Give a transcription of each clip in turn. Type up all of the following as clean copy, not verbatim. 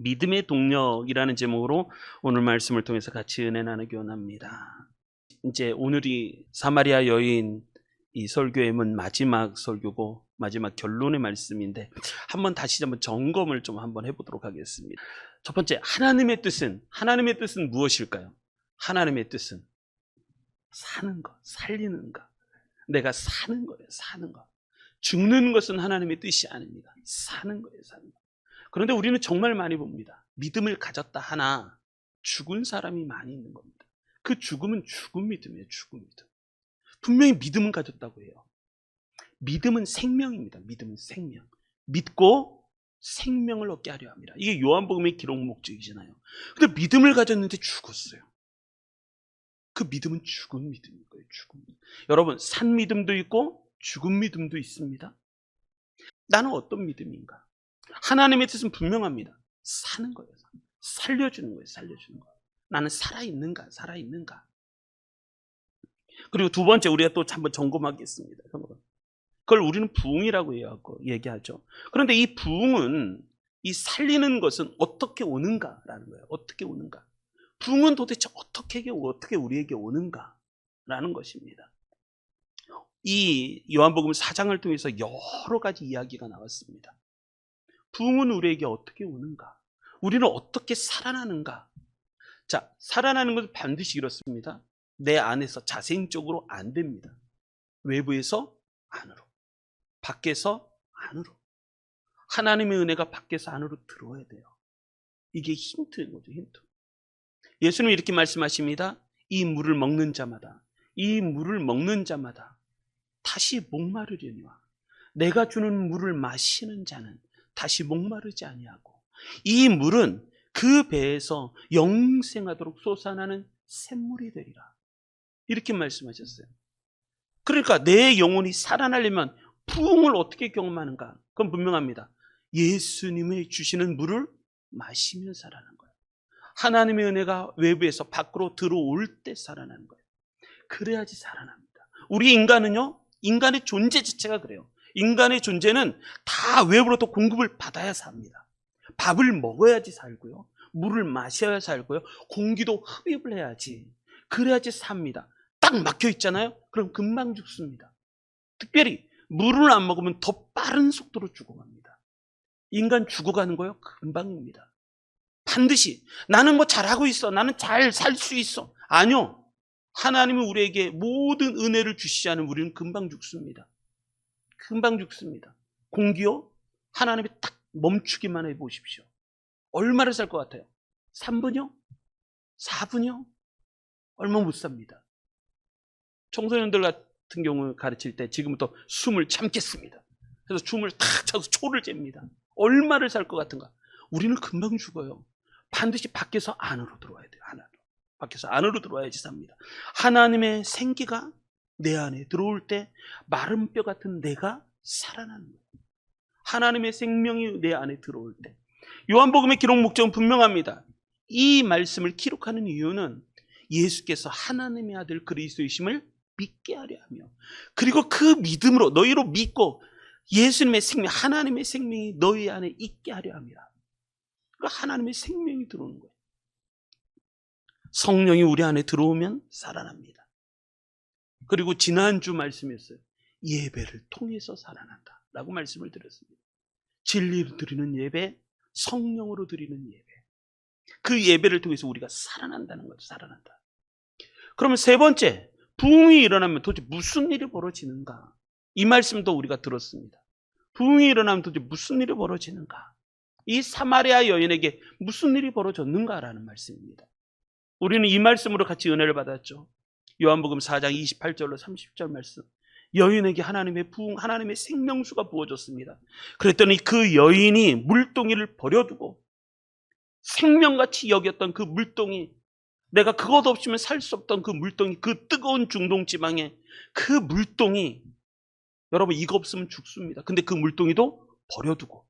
믿음의 동력이라는 제목으로 오늘 말씀을 통해서 같이 은혜 나누기 원합니다. 이제 오늘이 사마리아 여인 이 설교의 마지막 설교고 마지막 결론의 말씀인데 다시 한번 점검을 좀 한번 해보도록 하겠습니다. 첫 번째, 하나님의 뜻은 무엇일까요? 하나님의 뜻은 사는 것, 살리는 것. 내가 사는 거예요, 사는 것. 죽는 것은 하나님의 뜻이 아닙니다. 사는 거예요, 사는 것. 그런데 우리는 정말 많이 봅니다. 믿음을 가졌다 하나 죽은 사람이 많이 있는 겁니다. 그 죽음은 죽은 믿음이에요, 죽은 믿음. 분명히 믿음은 가졌다고 해요. 믿음은 생명입니다. 믿음은 생명. 믿고 생명을 얻게 하려 합니다. 이게 요한복음의 기록 목적이잖아요. 근데 믿음을 가졌는데 죽었어요. 그 믿음은 죽은 믿음인 거예요, 죽은 믿음. 여러분, 산 믿음도 있고 죽은 믿음도 있습니다. 나는 어떤 믿음인가? 하나님의 뜻은 분명합니다. 사는 거예요. 살려주는 거예요. 살려주는 거. 나는 살아있는가? 살아있는가? 그리고 두 번째, 우리가 또 한번 점검하겠습니다. 그걸 우리는 부흥이라고 얘기하죠. 그런데 이 부흥은, 이 살리는 것은 어떻게 오는가라는 거예요. 어떻게 오는가? 부흥은 도대체 어떻게 우리에게 오는가라는 것입니다. 이 요한복음 4장을 통해서 여러 가지 이야기가 나왔습니다. 부흥은 우리에게 어떻게 오는가? 우리는 어떻게 살아나는가? 자, 살아나는 것은 반드시 이렇습니다. 내 안에서 자생적으로 안 됩니다. 외부에서 안으로, 밖에서 안으로. 하나님의 은혜가 밖에서 안으로 들어와야 돼요. 이게 힌트인 거죠, 힌트. 예수님은 이렇게 말씀하십니다. 이 물을 먹는 자마다 다시 목마르려니와 내가 주는 물을 마시는 자는 다시 목마르지 아니하고 이 물은 그 배에서 영생하도록 솟아나는 샘물이 되리라. 이렇게 말씀하셨어요. 그러니까 내 영혼이 살아나려면 부흥을 어떻게 경험하는가? 그건 분명합니다. 예수님의 주시는 물을 마시며 살아나는 거예요. 하나님의 은혜가 외부에서 밖으로 들어올 때 살아나는 거예요. 그래야지 살아납니다. 우리 인간은요, 인간의 존재 자체가 그래요. 인간의 존재는 다 외부로부터 공급을 받아야 삽니다. 밥을 먹어야지 살고요. 물을 마셔야 살고요. 공기도 흡입을 해야지. 그래야지 삽니다. 딱 막혀 있잖아요. 그럼 금방 죽습니다. 특별히 물을 안 먹으면 더 빠른 속도로 죽어갑니다. 인간 죽어가는 거요? 금방입니다. 반드시 나는 뭐 잘하고 있어. 나는 잘 살 수 있어. 아니요. 하나님은 우리에게 모든 은혜를 주시지 않으면 우리는 금방 죽습니다. 금방 죽습니다. 공기요? 하나님이 딱 멈추기만 해보십시오. 얼마를 살 것 같아요? 3분이요? 4분이요? 얼마 못 삽니다. 청소년들 같은 경우 가르칠 때 지금부터 숨을 참겠습니다. 그래서 숨을 탁 차서 초를 잽니다. 얼마를 살 것 같은가? 우리는 금방 죽어요. 반드시 밖에서 안으로 들어와야 돼요. 밖에서 안으로 들어와야지 삽니다. 하나님의 생기가 내 안에 들어올 때 마른 뼈 같은 내가 살아나는 거예요. 하나님의 생명이 내 안에 들어올 때. 요한복음의 기록 목적은 분명합니다. 이 말씀을 기록하는 이유는 예수께서 하나님의 아들 그리스도이심을 믿게 하려 하며, 그리고 그 믿음으로 너희로 믿고 예수님의 생명, 하나님의 생명이 너희 안에 있게 하려 함이라. 하나님의 생명이 들어오는 거예요. 성령이 우리 안에 들어오면 살아납니다. 그리고 지난주 말씀이었어요. 예배를 통해서 살아난다 라고 말씀을 드렸습니다. 진리로 드리는 예배, 성령으로 드리는 예배. 그 예배를 통해서 우리가 살아난다는 거죠. 살아난다. 그러면 세 번째, 부흥이 일어나면 도대체 무슨 일이 벌어지는가? 이 말씀도 우리가 들었습니다. 부흥이 일어나면 도대체 무슨 일이 벌어지는가? 이 사마리아 여인에게 무슨 일이 벌어졌는가라는 말씀입니다. 우리는 이 말씀으로 같이 은혜를 받았죠. 요한복음 4장 28절로 30절 말씀. 여인에게 하나님의 부흥, 하나님의 생명수가 부어졌습니다. 그랬더니 그 여인이 물동이를 버려두고 생명같이 여겼던 그 물동이, 내가 그것 없이면 살 수 없던 그 물동이, 그 뜨거운 중동 지방에 그 물동이, 여러분 이거 없으면 죽습니다. 근데 그 물동이도 버려두고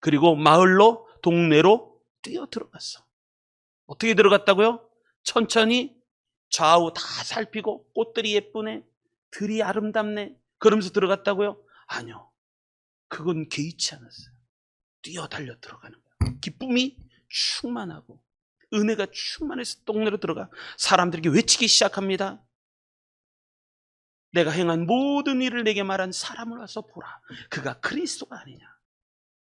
그리고 마을로, 동네로 뛰어 들어갔어. 어떻게 들어갔다고요? 천천히 좌우 다 살피고 꽃들이 예쁘네, 들이 아름답네 그러면서 들어갔다고요? 아니요. 그건 개의치 않았어요. 뛰어달려 들어가는 거예요. 기쁨이 충만하고 은혜가 충만해서 동네로 들어가 사람들에게 외치기 시작합니다. 내가 행한 모든 일을 내게 말한 사람을 와서 보라. 그가 그리스도가 아니냐.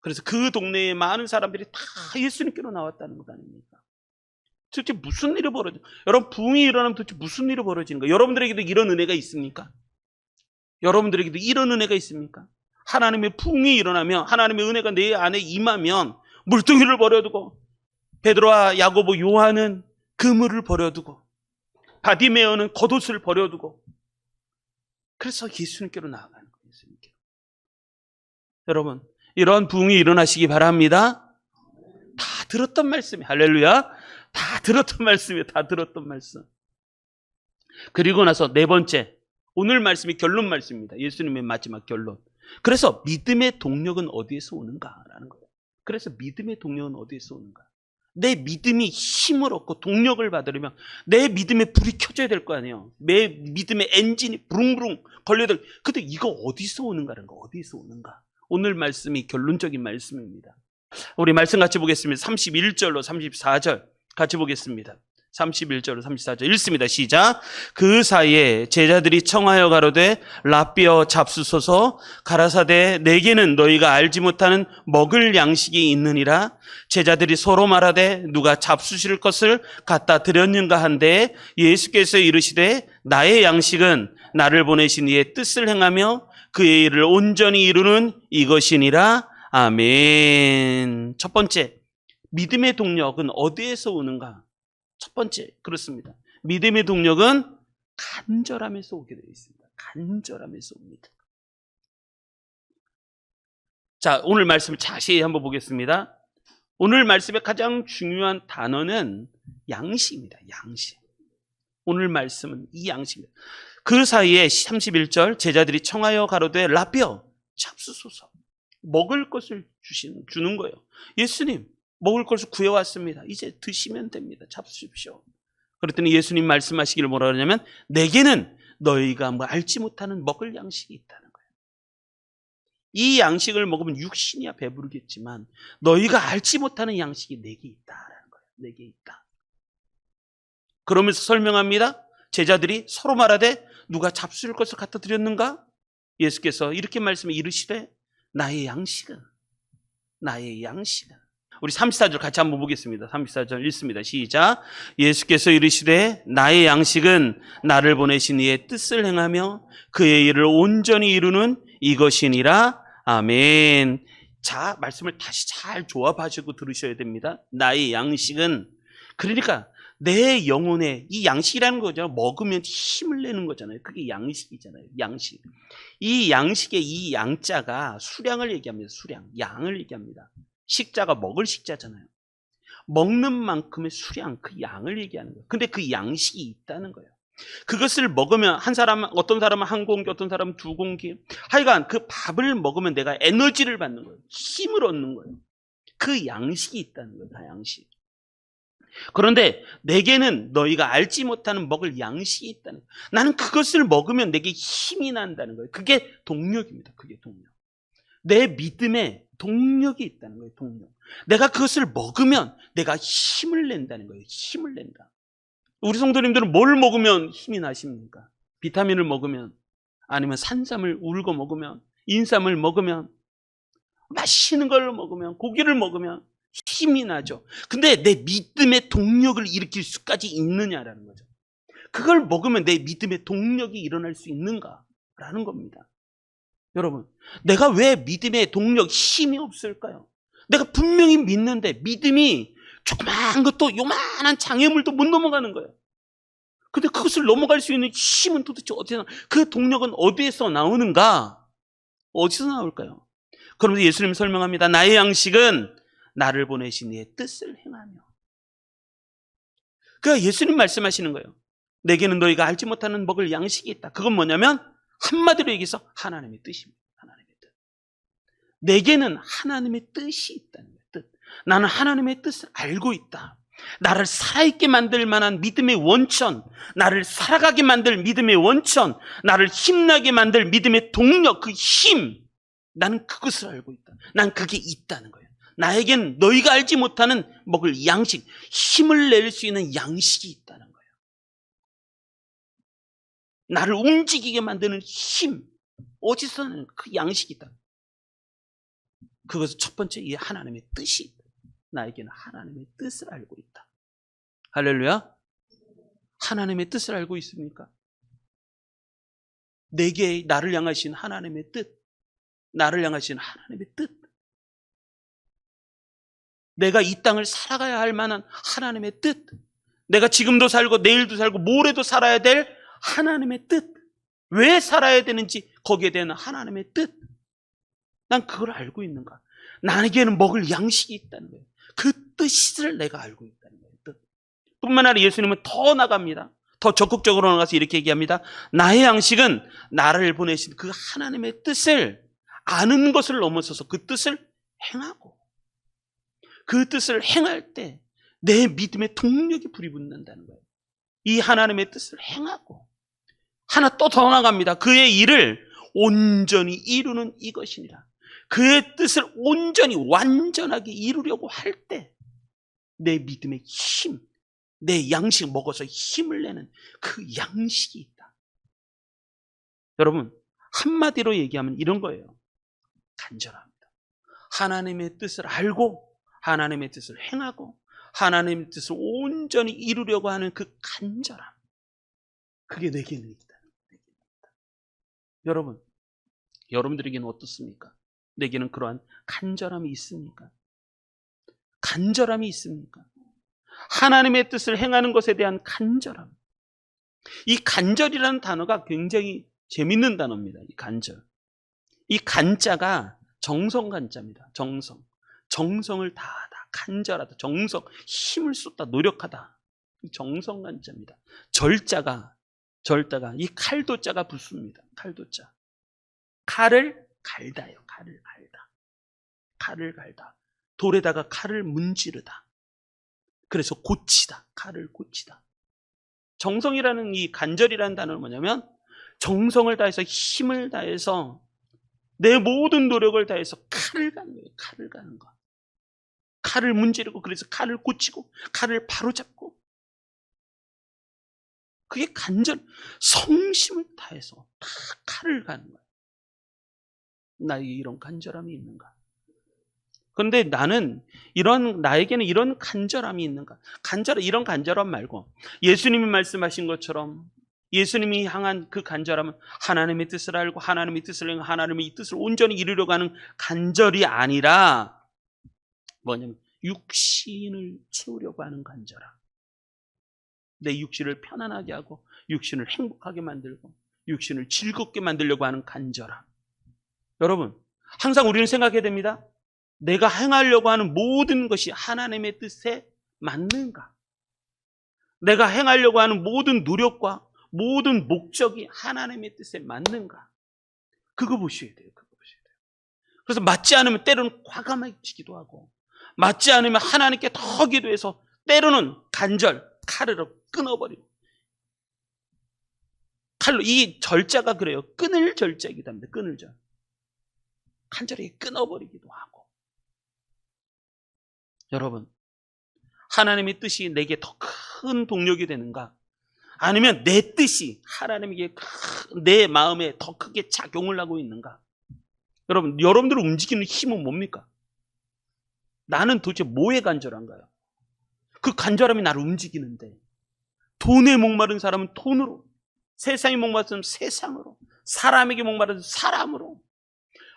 그래서 그 동네에 많은 사람들이 다 예수님께로 나왔다는 것 아닙니까? 도대체 무슨 일이 벌어져? 여러분, 부흥이 일어나면 도대체 무슨 일이 벌어지는 거예요? 여러분들에게도 이런 은혜가 있습니까? 여러분들에게도 이런 은혜가 있습니까? 하나님의 부흥이 일어나면, 하나님의 은혜가 내 안에 임하면 물동이를 버려두고, 베드로와 야고보, 요한은 그물을 버려두고, 바디메어는 겉옷을 버려두고, 그래서 예수님께로 나아가는 거예요. 예수님께로. 여러분, 이런 부흥이 일어나시기 바랍니다. 다 들었던 말씀이에요. 할렐루야. 다 들었던 말씀이에요. 다 들었던 말씀. 그리고 나서 네 번째, 오늘 말씀이 결론 말씀입니다. 예수님의 마지막 결론. 그래서 믿음의 동력은 어디에서 오는가라는 거예요. 그래서 믿음의 동력은 어디에서 오는가? 내 믿음이 힘을 얻고 동력을 받으려면 내 믿음의 불이 켜져야 될 거 아니에요. 내 믿음의 엔진이 부릉부릉 걸려야 될. 근데 이거 어디서 오는가라는 거. 어디서 오는가? 오늘 말씀이 결론적인 말씀입니다. 우리 말씀 같이 보겠습니다. 31절로 34절 같이 보겠습니다. 31절로 34절 읽습니다. 시작. 그 사이에 제자들이 청하여 가로되 라삐어 잡수소서. 가라사대 내게는 너희가 알지 못하는 먹을 양식이 있느니라. 제자들이 서로 말하되 누가 잡수실 것을 갖다 드렸는가 한데 예수께서 이르시되 나의 양식은 나를 보내신 이의 뜻을 행하며 그의 일을 온전히 이루는 이것이니라. 아멘. 첫 번째, 믿음의 동력은 어디에서 오는가? 첫 번째, 그렇습니다. 믿음의 동력은 간절함에서 오게 되어 있습니다. 간절함에서 옵니다. 자, 오늘 말씀을 자세히 한번 보겠습니다. 오늘 말씀의 가장 중요한 단어는 양식입니다. 양식. 오늘 말씀은 이 양식입니다. 그 사이에 31절 제자들이 청하여 가로되 라삐어 잡수소서. 먹을 것을 주는 거예요. 예수님, 먹을 것을 구해왔습니다. 이제 드시면 됩니다. 잡수십시오. 그랬더니 예수님 말씀하시기를 뭐라 그러냐면 내게는 너희가 알지 못하는 먹을 양식이 있다는 거예요. 이 양식을 먹으면 육신이야 배부르겠지만 너희가 알지 못하는 양식이 내게 있다라는 거예요. 내게 있다. 그러면서 설명합니다. 제자들이 서로 말하되 누가 잡수실 것을 갖다 드렸는가? 예수께서 이렇게 말씀해 이르시되 나의 양식은 우리 34절 같이 한번 보겠습니다. 34절 읽습니다. 시작. 예수께서 이르시되 나의 양식은 나를 보내신 이의 뜻을 행하며 그의 일을 온전히 이루는 이것이니라. 아멘. 자, 말씀을 다시 잘 조합하시고 들으셔야 됩니다. 나의 양식은, 그러니까 내 영혼에, 이 양식이라는 거죠. 먹으면 힘을 내는 거잖아요. 그게 양식이잖아요. 양식. 이 양식의 이 양자가 수량을 얘기합니다. 수량. 양을 얘기합니다. 식자가 먹을 식자잖아요. 먹는 만큼의 수량, 그 양을 얘기하는 거예요. 근데 그 양식이 있다는 거예요. 그것을 먹으면 어떤 사람은 한 공기, 어떤 사람은 두 공기. 하여간 그 밥을 먹으면 내가 에너지를 받는 거예요. 힘을 얻는 거예요. 그 양식이 있다는 거예요. 다 양식. 그런데 내게는 너희가 알지 못하는 먹을 양식이 있다는 거예요. 나는 그것을 먹으면 내게 힘이 난다는 거예요. 그게 동력입니다. 그게 동력. 내 믿음에 동력이 있다는 거예요. 동력. 내가 그것을 먹으면 내가 힘을 낸다는 거예요. 힘을 낸다. 우리 성도님들은 뭘 먹으면 힘이 나십니까? 비타민을 먹으면, 아니면 산삼을 울고 먹으면, 인삼을 먹으면, 맛있는 걸 먹으면, 고기를 먹으면 힘이 나죠. 근데 내 믿음의 동력을 일으킬 수까지 있느냐라는 거죠. 그걸 먹으면 내 믿음의 동력이 일어날 수 있는가라는 겁니다. 여러분, 내가 왜 믿음의 동력, 힘이 없을까요? 내가 분명히 믿는데 믿음이 조그마한 것도 요만한 장애물도 못 넘어가는 거예요. 근데 그것을 넘어갈 수 있는 힘은 도대체 어디서 그 동력은 어디에서 나오는가? 어디서 나올까요? 그러면서 예수님 설명합니다. 나의 양식은 나를 보내신 이의 뜻을 행하며. 그러니까 예수님 말씀하시는 거예요. 내게는 너희가 알지 못하는 먹을 양식이 있다. 그건 뭐냐면 한마디로 얘기해서 하나님의 뜻입니다. 하나님의 뜻. 내게는 하나님의 뜻이 있다는 거예요. 뜻. 나는 하나님의 뜻을 알고 있다. 나를 살아있게 만들 만한 믿음의 원천, 나를 살아가게 만들 믿음의 원천, 나를 힘나게 만들 믿음의 동력, 그 힘, 나는 그것을 알고 있다. 난 그게 있다는 거예요. 나에겐 너희가 알지 못하는 먹을 양식, 힘을 낼 수 있는 양식이 있다는 거예요. 나를 움직이게 만드는 힘, 어디서 나는 그 양식이 있다. 그것은 첫 번째, 이 하나님의 뜻이 있다. 나에게는 하나님의 뜻을 알고 있다. 할렐루야. 하나님의 뜻을 알고 있습니까? 내게 나를 향하신 하나님의 뜻, 나를 향하신 하나님의 뜻, 내가 이 땅을 살아가야 할 만한 하나님의 뜻, 내가 지금도 살고 내일도 살고 모레도 살아야 될 하나님의 뜻, 왜 살아야 되는지 거기에 대한 하나님의 뜻, 난 그걸 알고 있는가? 나에게는 먹을 양식이 있다는 거예요. 그 뜻을 내가 알고 있다는 거예요. 뜻. 뿐만 아니라 예수님은 더 나갑니다. 더 적극적으로 나가서 이렇게 얘기합니다. 나의 양식은 나를 보내신 그 하나님의 뜻을 아는 것을 넘어서서 그 뜻을 행하고, 그 뜻을 행할 때 내 믿음의 동력이 불이 붙는다는 거예요. 이 하나님의 뜻을 행하고, 하나 또 더 나갑니다. 그의 일을 온전히 이루는 이것이니라. 그의 뜻을 온전히 완전하게 이루려고 할 때 내 믿음의 힘, 내 양식 먹어서 힘을 내는 그 양식이 있다. 여러분, 한마디로 얘기하면 이런 거예요. 간절합니다. 하나님의 뜻을 알고 하나님의 뜻을 행하고 하나님의 뜻을 온전히 이루려고 하는 그 간절함, 그게 내게는 있다. 여러분, 여러분들에게는 어떻습니까? 내게는 그러한 간절함이 있습니까? 간절함이 있습니까? 하나님의 뜻을 행하는 것에 대한 간절함. 이 간절이라는 단어가 굉장히 재밌는 단어입니다. 이 간절. 이 간자가 정성 간자입니다. 정성. 정성을 다하다. 간절하다. 정성. 힘을 쏟다. 노력하다. 이 정성 간자입니다. 절자가 이 칼도자가 붙습니다. 칼도자. 칼을 갈다요. 칼을 갈다. 칼을 갈다. 돌에다가 칼을 문지르다. 그래서 고치다. 칼을 고치다. 정성이라는 이 간절이라는 단어는 뭐냐면 정성을 다해서 힘을 다해서 내 모든 노력을 다해서 칼을 가는 거예요. 칼을 가는 거. 칼을 문지르고 그래서 칼을 고치고 칼을 바로잡고, 그게 간절, 성심을 다해서 다 칼을 가는 거예요. 나에게 이런 간절함이 있는가? 그런데 나에게는 이런 간절함이 있는가? 이런 간절함 말고 예수님이 말씀하신 것처럼 예수님이 향한 그 간절함은 하나님의 뜻을 알고 하나님의 뜻을 행하고 하나님의 이 뜻을 온전히 이루려고 하는 간절이 아니라 뭐냐면 육신을 채우려고 하는 간절함. 내 육신을 편안하게 하고 육신을 행복하게 만들고 육신을 즐겁게 만들려고 하는 간절함. 여러분, 항상 우리는 생각해야 됩니다. 내가 행하려고 하는 모든 것이 하나님의 뜻에 맞는가? 내가 행하려고 하는 모든 노력과 모든 목적이 하나님의 뜻에 맞는가? 그거 보셔야 돼요. 그래서 맞지 않으면 때로는 과감해지기도 하고, 맞지 않으면 하나님께 더 기도해서 때로는 칼으로 끊어버리고. 칼로, 이 절자가 그래요. 끊을 절자이기도 합니다. 끊을 절. 간절하게 끊어버리기도 하고. 여러분, 하나님의 뜻이 내게 더 큰 동력이 되는가? 아니면 내 뜻이 하나님에게 내 마음에 더 크게 작용을 하고 있는가? 여러분, 여러분들을 움직이는 힘은 뭡니까? 나는 도대체 뭐에 간절한가요? 그 간절함이 나를 움직이는데, 돈에 목마른 사람은 돈으로, 세상에 목마른 사람은 세상으로, 사람에게 목마른 사람으로,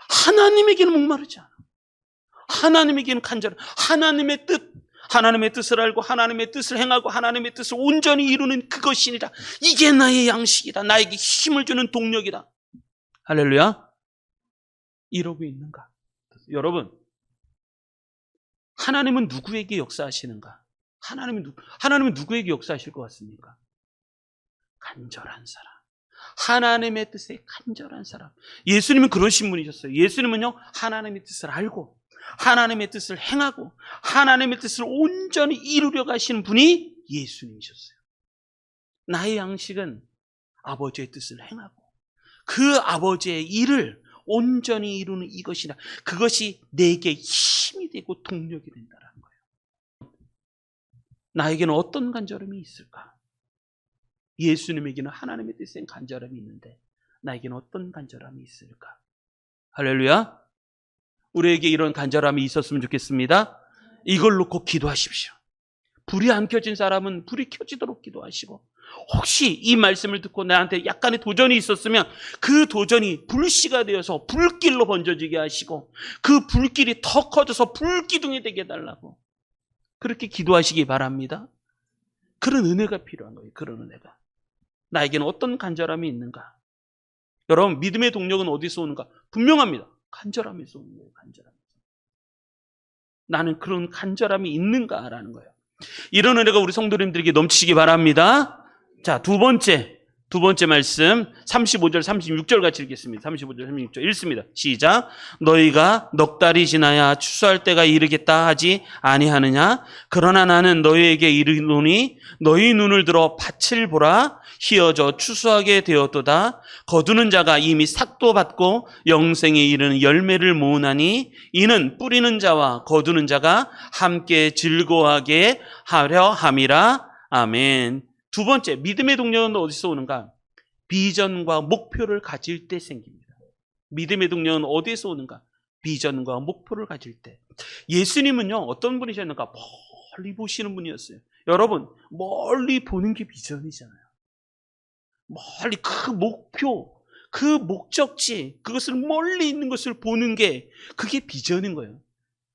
하나님에게는 목마르지 않아. 하나님에게는 간절한 하나님의 뜻을 알고 하나님의 뜻을 행하고 하나님의 뜻을 온전히 이루는 그것이니라. 이게 나의 양식이다. 나에게 힘을 주는 동력이다. 할렐루야. 이러고 있는가? 여러분, 하나님은 누구에게 역사하시는가? 하나님은 누구에게 역사하실 것 같습니까? 간절한 사람. 하나님의 뜻에 간절한 사람. 예수님은 그러신 분이셨어요. 예수님은요, 하나님의 뜻을 알고 하나님의 뜻을 행하고 하나님의 뜻을 온전히 이루려 가시는 분이 예수님이셨어요. 나의 양식은 아버지의 뜻을 행하고 그 아버지의 일을 온전히 이루는 이것이라. 그것이 내게 힘이 되고 동력이 된다는 거예요. 나에게는 어떤 간절함이 있을까? 예수님에게는 하나님의 뜻엔 간절함이 있는데 나에게는 어떤 간절함이 있을까? 할렐루야. 우리에게 이런 간절함이 있었으면 좋겠습니다. 이걸 놓고 기도하십시오. 불이 안 켜진 사람은 불이 켜지도록 기도하시고, 혹시 이 말씀을 듣고 나한테 약간의 도전이 있었으면 그 도전이 불씨가 되어서 불길로 번져지게 하시고, 그 불길이 더 커져서 불기둥이 되게 해달라고 그렇게 기도하시기 바랍니다. 그런 은혜가 필요한 거예요. 그런 은혜가. 나에게는 어떤 간절함이 있는가? 여러분, 믿음의 동력은 어디서 오는가? 분명합니다. 간절함에서 오는 거예요. 간절함. 나는 그런 간절함이 있는가라는 거예요. 이런 은혜가 우리 성도님들에게 넘치시기 바랍니다. 자, 두 번째 말씀 35절 36절 같이 읽겠습니다. 35절 36절 읽습니다. 시작. 너희가 넉 달이 지나야 추수할 때가 이르겠다 하지 아니하느냐? 그러나 나는 너희에게 이르노니 너희 눈을 들어 밭을 보라. 희어져 추수하게 되었도다. 거두는 자가 이미 삭도 받고 영생에 이르는 열매를 모으나니 이는 뿌리는 자와 거두는 자가 함께 즐거워하게 하려 함이라. 아멘. 두 번째, 믿음의 동력은 어디서 오는가? 비전과 목표를 가질 때 생깁니다. 믿음의 동력은 어디에서 오는가? 비전과 목표를 가질 때. 예수님은요, 어떤 분이셨는가? 멀리 보시는 분이었어요. 여러분, 멀리 보는 게 비전이잖아요. 멀리 그 목표, 그 목적지, 그것을 멀리 있는 것을 보는 게 그게 비전인 거예요.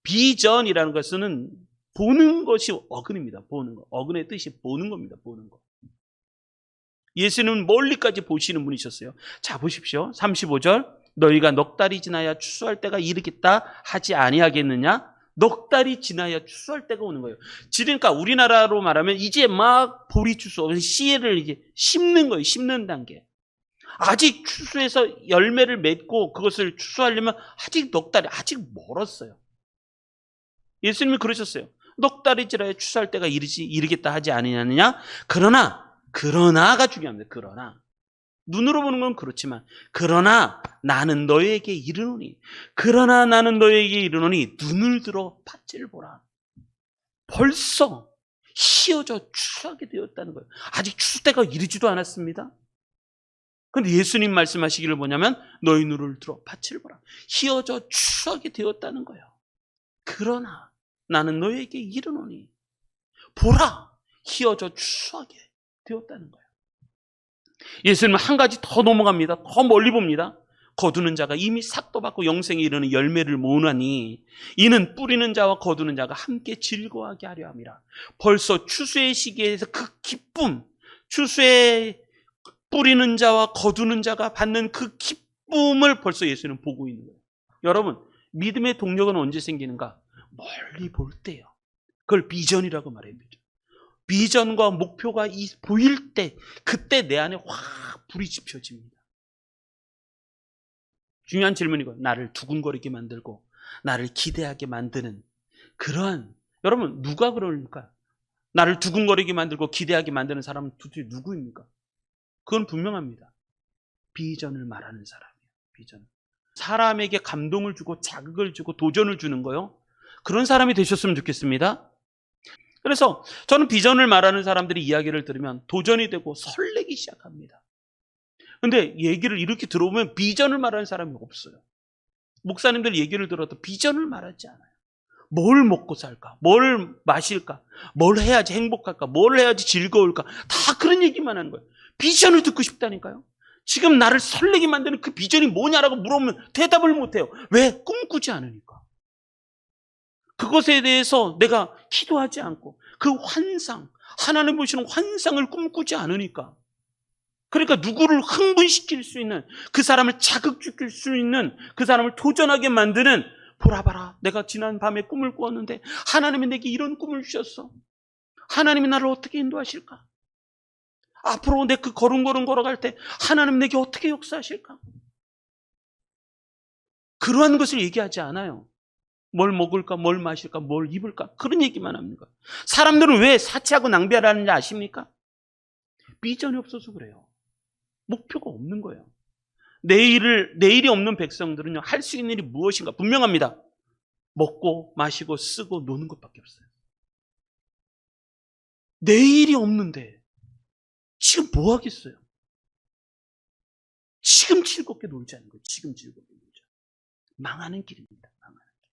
비전이라는 것은 보는 것이 어근입니다. 보는 거. 어근의 뜻이 보는 겁니다. 보는 거. 예수님은 멀리까지 보시는 분이셨어요. 자, 보십시오. 35절. 너희가 넉 달이 지나야 추수할 때가 이르겠다 하지 아니하겠느냐? 넉 달이 지나야 추수할 때가 오는 거예요. 그러니까 우리나라로 말하면 이제 막 보리 추수, 씨를 이제 심는 거예요. 심는 단계. 아직 추수해서 열매를 맺고 그것을 추수하려면 아직 넉 달이 아직 멀었어요. 예수님이 그러셨어요. 넉 달이 지나야 추수할 때가 이르겠다 하지 아니하느냐? 그러나가 중요합니다. 그러나. 눈으로 보는 건 그렇지만, 그러나 나는 너에게 이르노니, 눈을 들어 밭을 보라. 벌써 희어져 추수하게 되었다는 거예요. 아직 추수 때가 이르지도 않았습니다. 그런데 예수님 말씀하시기를 뭐냐면, 너희 눈을 들어 밭을 보라. 희어져 추수하게 되었다는 거예요. 그러나 나는 너에게 이르노니, 보라, 희어져 추수하게 되었다는 거예요. 예수님은 한 가지 더 넘어갑니다. 더 멀리 봅니다. 거두는 자가 이미 삭도 받고 영생에 이르는 열매를 모으나니 이는 뿌리는 자와 거두는 자가 함께 즐거워하게 하려 함이라. 벌써 추수의 시기에서 그 기쁨, 추수의 뿌리는 자와 거두는 자가 받는 그 기쁨을 벌써 예수님은 보고 있는 거예요. 여러분, 믿음의 동력은 언제 생기는가? 멀리 볼 때요. 그걸 비전이라고 말해요. 비전과 목표가 보일 때, 그때 내 안에 확 불이 지펴집니다. 중요한 질문이고, 나를 두근거리게 만들고 나를 기대하게 만드는 그러한, 여러분, 누가 그러니까? 나를 두근거리게 만들고 기대하게 만드는 사람은 도대체 누구입니까? 그건 분명합니다. 비전을 말하는 사람이에요. 비전. 사람에게 감동을 주고 자극을 주고 도전을 주는 거요. 그런 사람이 되셨으면 좋겠습니다. 그래서 저는 비전을 말하는 사람들이 이야기를 들으면 도전이 되고 설레기 시작합니다. 근데 얘기를 이렇게 들어보면 비전을 말하는 사람이 없어요. 목사님들 얘기를 들어도 비전을 말하지 않아요. 뭘 먹고 살까? 뭘 마실까? 뭘 해야지 행복할까? 뭘 해야지 즐거울까? 다 그런 얘기만 하는 거예요. 비전을 듣고 싶다니까요. 지금 나를 설레게 만드는 그 비전이 뭐냐라고 물어보면 대답을 못해요. 왜? 꿈꾸지 않으니까. 그것에 대해서 내가 기도하지 않고 그 환상, 하나님 보시는 환상을 꿈꾸지 않으니까. 그러니까 누구를 흥분시킬 수 있는, 그 사람을 자극시킬 수 있는, 그 사람을 도전하게 만드는, 보라 봐라, 내가 지난 밤에 꿈을 꾸었는데 하나님이 내게 이런 꿈을 주셨어. 하나님이 나를 어떻게 인도하실까? 앞으로 내 그 걸음걸음 걸어갈 때 하나님 내게 어떻게 역사하실까? 그러한 것을 얘기하지 않아요. 뭘 먹을까, 뭘 마실까, 뭘 입을까, 그런 얘기만 합니다. 사람들은 왜 사치하고 낭비하라는지 아십니까? 비전이 없어서 그래요. 목표가 없는 거예요. 내일이 없는 백성들은요, 할 수 있는 일이 무엇인가 분명합니다. 먹고 마시고 쓰고 노는 것밖에 없어요. 내일이 없는데 지금 뭐 하겠어요? 지금 즐겁게 놀자는 거예요. 지금 즐겁게 놀자. 망하는 길입니다. 망하는 길.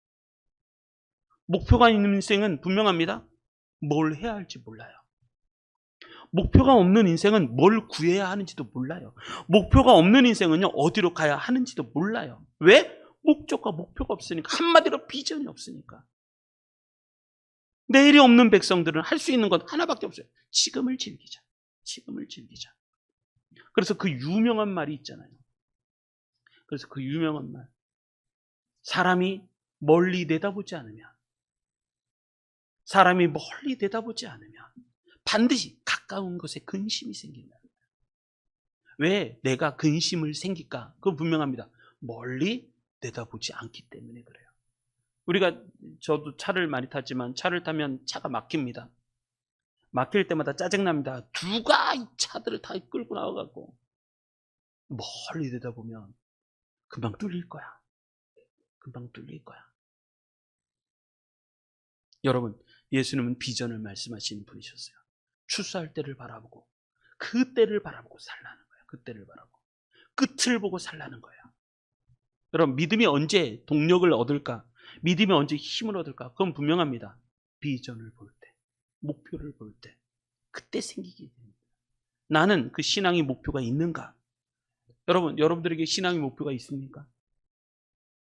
목표가 있는 인생은 분명합니다. 뭘 해야 할지 몰라요. 목표가 없는 인생은 뭘 구해야 하는지도 몰라요. 목표가 없는 인생은요, 어디로 가야 하는지도 몰라요. 왜? 목적과 목표가 없으니까. 한마디로 비전이 없으니까. 내일이 없는 백성들은 할 수 있는 건 하나밖에 없어요. 지금을 즐기자. 지금을 즐기자. 그래서 그 유명한 말이 있잖아요. 그래서 그 유명한 말. 사람이 멀리 내다보지 않으면, 사람이 멀리 내다보지 않으면 반드시 가까운 것에 근심이 생긴다. 왜 내가 근심을 생길까? 그건 분명합니다. 멀리 내다보지 않기 때문에 그래요. 저도 차를 많이 탔지만 차를 타면 차가 막힙니다. 막힐 때마다 짜증납니다. 누가 이 차들을 다 끌고 나와갖고. 멀리 내다보면 금방 뚫릴 거야. 금방 뚫릴 거야. 여러분, 예수님은 비전을 말씀하시는 분이셨어요. 추수할 때를 바라보고, 그 때를 바라보고 살라는 거예요. 그 때를 바라보고 끝을 보고 살라는 거예요. 여러분, 믿음이 언제 동력을 얻을까? 믿음이 언제 힘을 얻을까? 그건 분명합니다. 비전을 볼 때, 목표를 볼 때, 그때 생기게 됩니다. 나는 그 신앙의 목표가 있는가? 여러분들에게 신앙의 목표가 있습니까?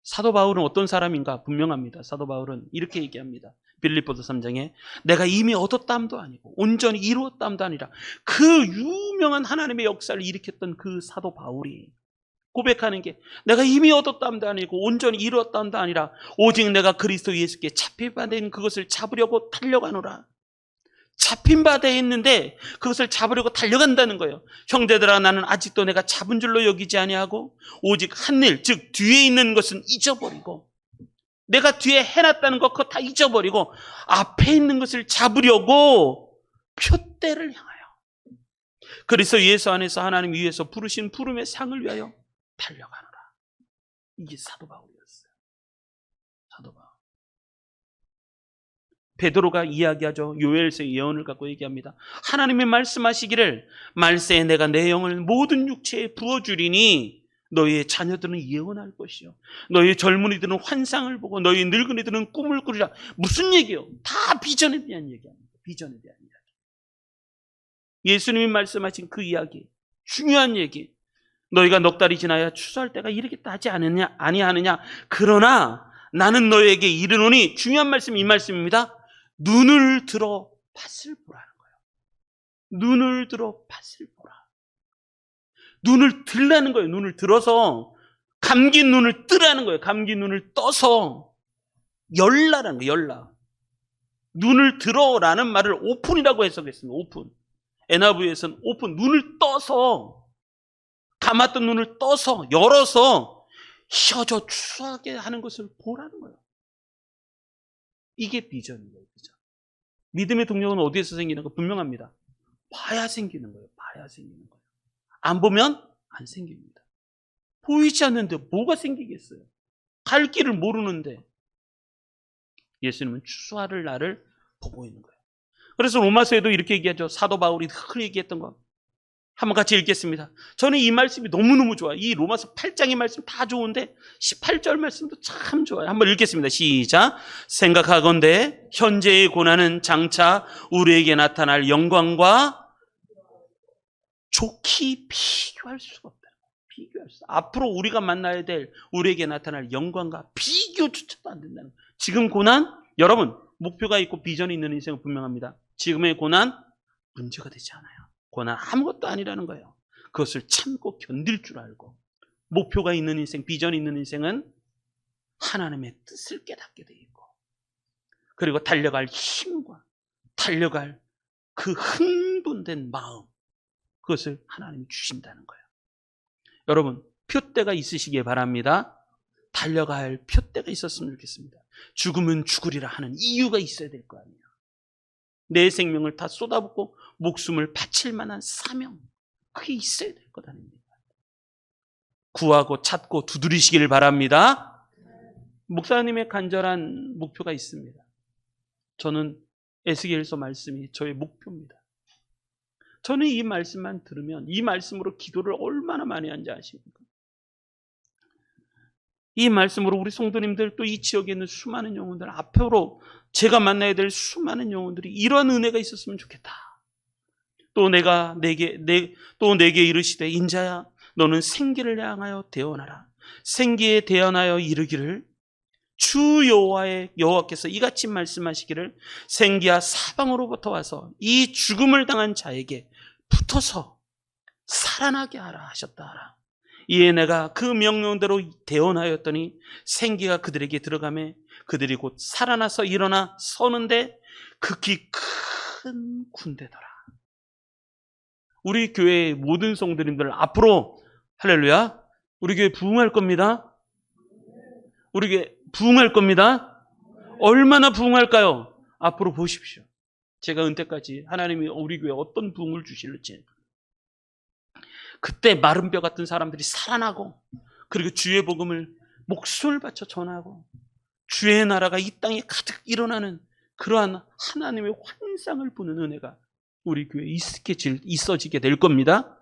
사도 바울은 어떤 사람인가? 분명합니다. 사도 바울은 이렇게 얘기합니다. 빌립보서 3장에 내가 이미 얻었다함도 아니고 온전히 이루었다함도 아니라 그 유명한 하나님의 역사를 일으켰던 그 사도 바울이 고백하는 게 내가 이미 얻었다함도 아니고 온전히 이루었다함도 아니라 오직 내가 그리스도 예수께 잡힌 바 된 그것을 잡으려고 달려가노라. 잡힌 바 돼 있는데 그것을 잡으려고 달려간다는 거예요. 형제들아, 나는 아직도 내가 잡은 줄로 여기지 아니하고 오직 한 일, 즉 뒤에 있는 것은 잊어버리고, 내가 뒤에 해놨다는 것 그거 다 잊어버리고 앞에 있는 것을 잡으려고 표대를 향하여 그리스도 예수 안에서 하나님 위에서 부르신 부름의 상을 위하여 달려가노라. 이게 사도 바울이었어요. 사도 바울. 베드로가 이야기하죠. 요엘서의 예언을 갖고 얘기합니다. 하나님이 말씀하시기를 말세에 내가 내 영을 모든 육체에 부어주리니 너희의 자녀들은 예언할 것이요 너희 젊은이들은 환상을 보고 너희 늙은이들은 꿈을 꾸리라. 무슨 얘기요? 다 비전에 대한 얘기합니다. 비전에 대한 이야기. 예수님이 말씀하신 그 이야기, 중요한 얘기. 너희가 넉 달이 지나야 추수할 때가 이르겠다 하지 아니하느냐. 그러나 나는 너희에게 이르노니, 중요한 말씀, 이 말씀입니다. 눈을 들어 밭을 보라는 거예요. 눈을 들어 밭을 보라. 눈을 들라는 거예요. 눈을 들어서 감긴 눈을 뜨라는 거예요. 감긴 눈을 떠서 열라라는 거예요. 열라. 눈을 들어라는 말을 오픈이라고 해석했습니다. 오픈. NIV에서는 오픈. 눈을 떠서, 감았던 눈을 떠서 열어서 혀져 추수하게 하는 것을 보라는 거예요. 이게 비전인 거예요. 비전. 믿음의 동력은 어디에서 생기는 거 분명합니다. 봐야 생기는 거예요. 봐야 생기는 거예요. 안 보면 안 생깁니다. 보이지 않는데 뭐가 생기겠어요? 갈 길을 모르는데. 예수님은 추수할 날을 보고 있는 거예요. 그래서 로마서에도 이렇게 얘기하죠. 사도 바울이 늘 얘기했던 거. 한번 같이 읽겠습니다. 저는 이 말씀이 너무너무 좋아요. 이 로마서 8장의 말씀 다 좋은데 18절 말씀도 참 좋아요. 한번 읽겠습니다. 시작. 생각하건대 현재의 고난은 장차 우리에게 나타날 영광과 좋게 비교할 수가 없다. 비교할 수. 앞으로 우리가 만나야 될 우리에게 나타날 영광과 비교조차도 안 된다는 거예요. 지금 고난, 여러분 목표가 있고 비전이 있는 인생은 분명합니다. 지금의 고난 문제가 되지 않아요. 고난 아무것도 아니라는 거예요. 그것을 참고 견딜 줄 알고, 목표가 있는 인생, 비전이 있는 인생은 하나님의 뜻을 깨닫게 돼 있고, 그리고 달려갈 힘과 달려갈 그 흥분된 마음, 그것을 하나님이 주신다는 거예요. 여러분, 표대가 있으시기에 바랍니다. 달려갈 표대가 있었으면 좋겠습니다. 죽으면 죽으리라 하는 이유가 있어야 될 거 아니에요. 내 생명을 다 쏟아붓고 목숨을 바칠 만한 사명, 그게 있어야 될 것 아닙니까? 구하고 찾고 두드리시길 바랍니다. 목사님의 간절한 목표가 있습니다. 저는 에스겔서 말씀이 저의 목표입니다. 저는 이 말씀만 들으면 이 말씀으로 기도를 얼마나 많이 하는지 아십니까? 이 말씀으로 우리 성도님들, 또 이 지역에 있는 수많은 영혼들, 앞으로 제가 만나야 될 수많은 영혼들이 이런 은혜가 있었으면 좋겠다. 또 내게 이르시되 인자야 너는 생기를 향하여 대언하라. 생기에 대언하여 이르기를 주 여호와께서 이같이 말씀하시기를 생기야 사방으로부터 와서 이 죽음을 당한 자에게 붙어서 살아나게 하라 하셨다 하라. 이에 내가 그 명령대로 대언하였더니 생기가 그들에게 들어가매 그들이 곧 살아나서 일어나 서는데 극히 큰 군대더라. 우리 교회의 모든 성도님들 앞으로 할렐루야, 우리 교회 부흥할 겁니다. 우리 교회 부흥할 겁니다. 얼마나 부흥할까요? 앞으로 보십시오. 제가 은퇴까지 하나님이 우리 교회에 어떤 부흥을 주실지. 그때 마른 뼈 같은 사람들이 살아나고, 그리고 주의 복음을 목숨을 바쳐 전하고 주의 나라가 이 땅에 가득 일어나는 그러한 하나님의 환상을 보는 은혜가 우리 교회에 있어지게 될 겁니다.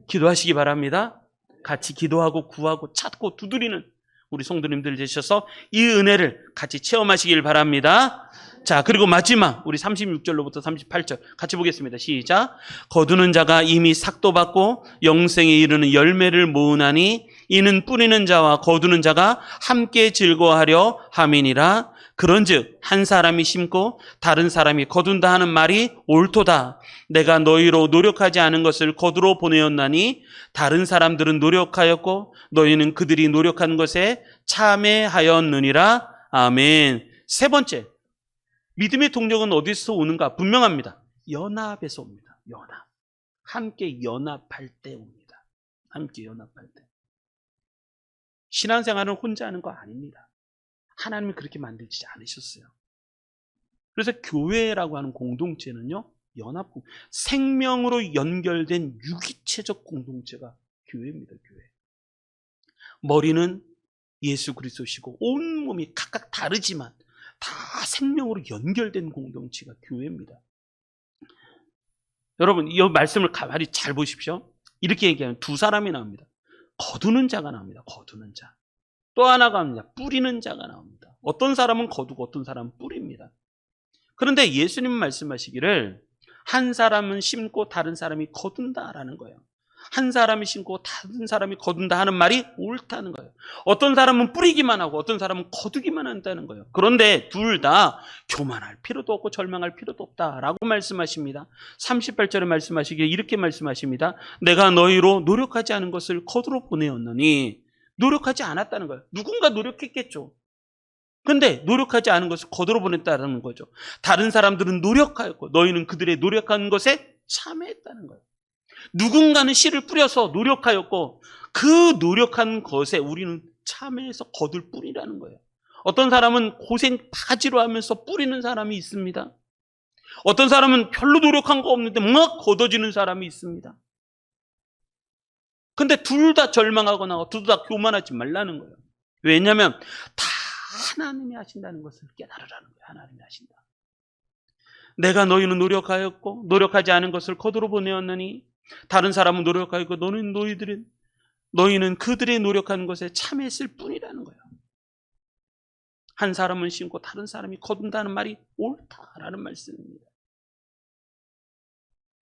기도하시기 바랍니다. 같이 기도하고 구하고 찾고 두드리는 우리 성도님들 되셔서 이 은혜를 같이 체험하시길 바랍니다. 자, 그리고 마지막 우리 36절로부터 38절 같이 보겠습니다. 시작. 거두는 자가 이미 삭도 받고 영생에 이르는 열매를 모으나니 이는 뿌리는 자와 거두는 자가 함께 즐거워하려 함이니라. 그런즉 한 사람이 심고 다른 사람이 거둔다 하는 말이 옳도다. 내가 너희로 노력하지 않은 것을 거두러 보내었나니 다른 사람들은 노력하였고 너희는 그들이 노력한 것에 참여하였느니라. 아멘. 세 번째, 믿음의 동력은 어디서 오는가? 분명합니다. 연합에서 옵니다. 연합. 함께 연합할 때 옵니다. 함께 연합할 때. 신앙생활은 혼자 하는 거 아닙니다. 하나님이 그렇게 만들지 않으셨어요. 그래서 교회라고 하는 공동체는요, 연합, 생명으로 연결된 유기체적 공동체가 교회입니다. 교회. 머리는 예수 그리스도시고 온 몸이 각각 다르지만 다 생명으로 연결된 공동체가 교회입니다. 여러분, 이 말씀을 가만히 잘 보십시오. 이렇게 얘기하면 두 사람이 나옵니다. 거두는 자가 나옵니다. 거두는 자. 또 하나가 나옵니다. 뿌리는 자가 나옵니다. 어떤 사람은 거두고 어떤 사람은 뿌립니다. 그런데 예수님 말씀하시기를 한 사람은 심고 다른 사람이 거둔다라는 거예요. 한 사람이 심고 다른 사람이 거둔다 하는 말이 옳다는 거예요. 어떤 사람은 뿌리기만 하고 어떤 사람은 거두기만 한다는 거예요. 그런데 둘 다 교만할 필요도 없고 절망할 필요도 없다라고 말씀하십니다. 38절에 말씀하시기에 이렇게 말씀하십니다. 내가 너희로 노력하지 않은 것을 거두러 보내었느니, 노력하지 않았다는 거예요. 누군가 노력했겠죠. 근데 노력하지 않은 것을 거두러 보냈다는 거죠. 다른 사람들은 노력하였고 너희는 그들의 노력한 것에 참여했다는 거예요. 누군가는 씨를 뿌려서 노력하였고 그 노력한 것에 우리는 참여해서 거둘 뿐이라는 거예요. 어떤 사람은 고생 바가지로 하면서 뿌리는 사람이 있습니다. 어떤 사람은 별로 노력한 거 없는데 막 걷어지는 사람이 있습니다. 근데 둘 다 절망하거나 둘 다 교만하지 말라는 거예요. 왜냐하면 다 하나님이 하신다는 것을 깨달으라는 거예요. 하나님이 하신다. 내가 너희는 노력하였고 노력하지 않은 것을 거두러 보내었느니 다른 사람은 노력하였고 너희는 그들의 노력하는 것에 참여했을 뿐이라는 거예요. 한 사람은 심고 다른 사람이 거둔다는 말이 옳다라는 말씀입니다.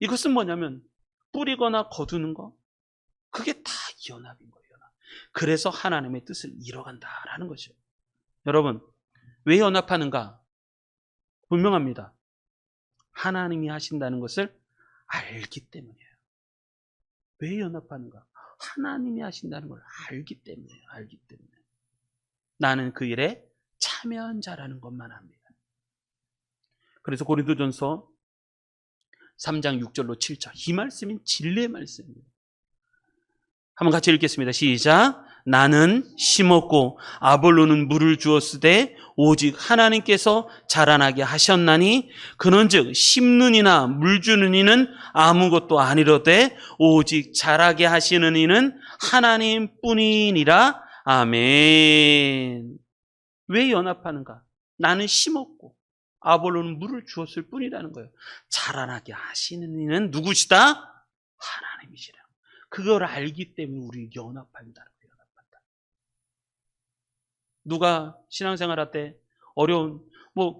이것은 뭐냐면 뿌리거나 거두는 거, 그게 다 연합인 거예요. 연합. 그래서 하나님의 뜻을 이뤄간다라는 거죠. 여러분, 왜 연합하는가? 분명합니다. 하나님이 하신다는 것을 알기 때문이에요. 왜 연합하는가? 하나님이 하신다는 걸 알기 때문이에요. 알기 때문에. 나는 그 일에 참여한 자라는 것만 합니다. 그래서 고린도전서 3장 6절로 7절, 이 말씀이 진리의 말씀입니다. 한번 같이 읽겠습니다. 시작. 나는 심었고 아볼로는 물을 주었으되 오직 하나님께서 자라나게 하셨나니 그런즉 심는 이나 물 주는 이는 아무것도 아니로되 오직 자라게 하시는 이는 하나님뿐이니라. 아멘. 왜 연합하는가? 나는 심었고 아볼로는 물을 주었을 뿐이라는 거예요. 자라나게 하시는 이는 누구시다? 하나님이시라. 그걸 알기 때문에 우리 연합한다. 연합한다. 누가 신앙생활 할 때 어려운,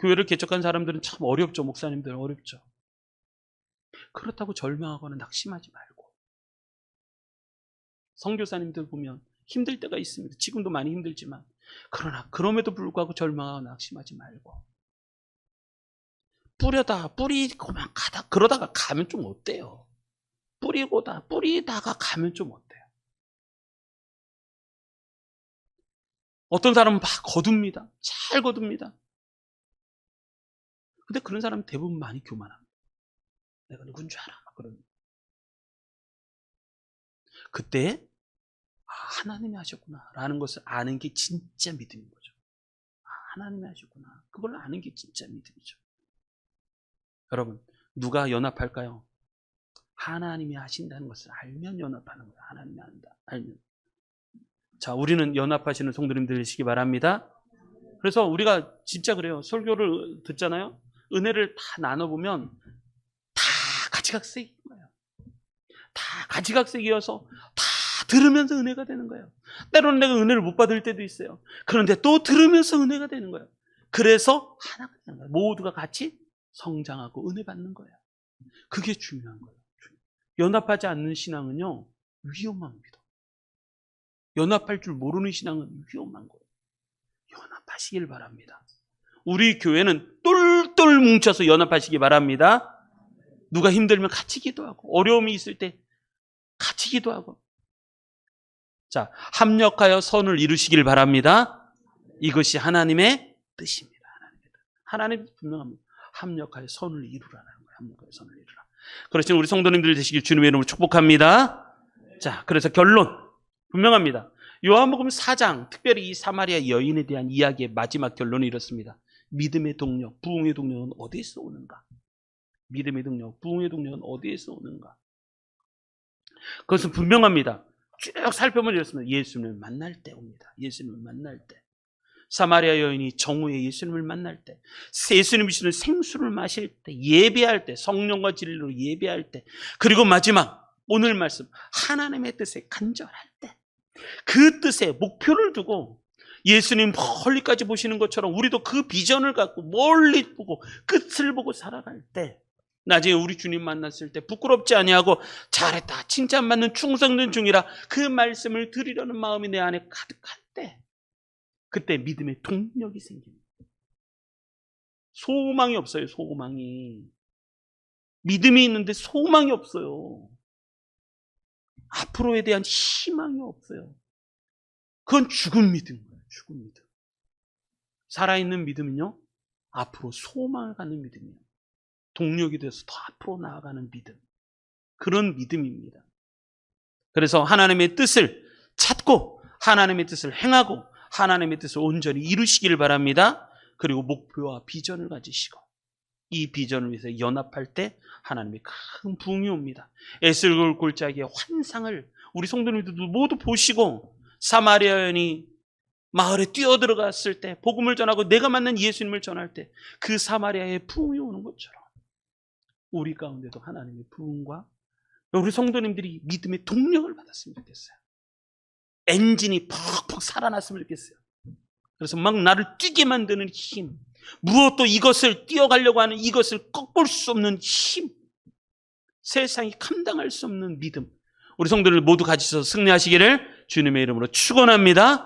교회를 개척한 사람들은 참 어렵죠. 목사님들 어렵죠. 그렇다고 절망하거나 낙심하지 말고. 선교사님들 보면 힘들 때가 있습니다. 지금도 많이 힘들지만. 그러나 그럼에도 불구하고 절망하거나 낙심하지 말고. 뿌리고만 그러다가 가면 좀 어때요? 뿌리다가 가면 좀 어때요? 어떤 사람은 막 거둡니다. 잘 거둡니다. 근데 그런 사람은 대부분 많이 교만합니다. 내가 누군 줄 알아. 그런. 그때 하나님이 하셨구나 라는 것을 아는 게 진짜 믿음인 거죠. 하나님이 하셨구나. 그걸 아는 게 진짜 믿음이죠. 여러분, 누가 연합할까요? 하나님이 하신다는 것을 알면 연합하는 거예요. 하나님이 한다. 알면. 자, 우리는 연합하시는 성도님들 되시기 바랍니다. 그래서 우리가 진짜 그래요. 설교를 듣잖아요. 은혜를 다 나눠보면 다 가지각색인 거예요. 다 가지각색이어서 다 들으면서 은혜가 되는 거예요. 때로는 내가 은혜를 못 받을 때도 있어요. 그런데 또 들으면서 은혜가 되는 거예요. 그래서 하나가 되는 거예요. 모두가 같이 성장하고 은혜 받는 거예요. 그게 중요한 거예요. 연합하지 않는 신앙은요, 위험합니다. 연합할 줄 모르는 신앙은 위험한 거예요. 연합하시길 바랍니다. 우리 교회는 똘똘 뭉쳐서 연합하시기 바랍니다. 누가 힘들면 같이 기도하고, 어려움이 있을 때 같이 기도하고. 자, 합력하여 선을 이루시길 바랍니다. 이것이 하나님의 뜻입니다. 하나님의 뜻 분명합니다. 합력하여 선을 이루라는 거예요. 합력하여 선을 이루라. 그렇지만 우리 성도님들 되시길 주님의 이름으로 축복합니다. 자, 그래서 결론 분명합니다. 요한복음 4장, 특별히 이 사마리아 여인에 대한 이야기의 마지막 결론이 이렇습니다. 믿음의 동력, 부흥의 동력은 어디에서 오는가? 믿음의 동력, 부흥의 동력은 어디에서 오는가? 그것은 분명합니다. 쭉 살펴보면 이렇습니다. 예수님을 만날 때 옵니다. 예수님을 만날 때. 사마리아 여인이 정오에 예수님을 만날 때, 예수님이 주시는 생수를 마실 때, 예배할 때, 성령과 진리로 예배할 때, 그리고 마지막 오늘 말씀 하나님의 뜻에 간절할 때, 그 뜻에 목표를 두고 예수님 멀리까지 보시는 것처럼 우리도 그 비전을 갖고 멀리 보고 끝을 보고 살아갈 때, 나중에 우리 주님 만났을 때 부끄럽지 아니하고 잘했다, 칭찬받는 충성된 중이라 그 말씀을 드리려는 마음이 내 안에 가득할 때, 그때 믿음의 동력이 생깁니다. 소망이 없어요. 소망이. 믿음이 있는데 소망이 없어요. 앞으로에 대한 희망이 없어요. 그건 죽은 믿음이에요. 죽은 믿음. 살아있는 믿음은요, 앞으로 소망을 갖는 믿음이에요. 동력이 돼서 더 앞으로 나아가는 믿음. 그런 믿음입니다. 그래서 하나님의 뜻을 찾고 하나님의 뜻을 행하고 하나님의 뜻을 온전히 이루시기를 바랍니다. 그리고 목표와 비전을 가지시고 이 비전을 위해서 연합할 때 하나님의 큰 부흥이 옵니다. 에스겔 골짜기의 환상을 우리 성도님들도 모두 보시고, 사마리아 여인이 마을에 뛰어들어갔을 때 복음을 전하고 내가 만난 예수님을 전할 때 그 사마리아의 부흥이 오는 것처럼 우리 가운데도 하나님의 부흥과 우리 성도님들이 믿음의 동력을 받았으면 좋겠어요. 엔진이 퍽퍽 살아났으면 좋겠어요. 그래서 막 나를 뛰게 만드는 힘, 무엇도 이것을 뛰어가려고 하는 이것을 꺾을 수 없는 힘, 세상이 감당할 수 없는 믿음, 우리 성도들 모두 가지셔서 승리하시기를 주님의 이름으로 축원합니다.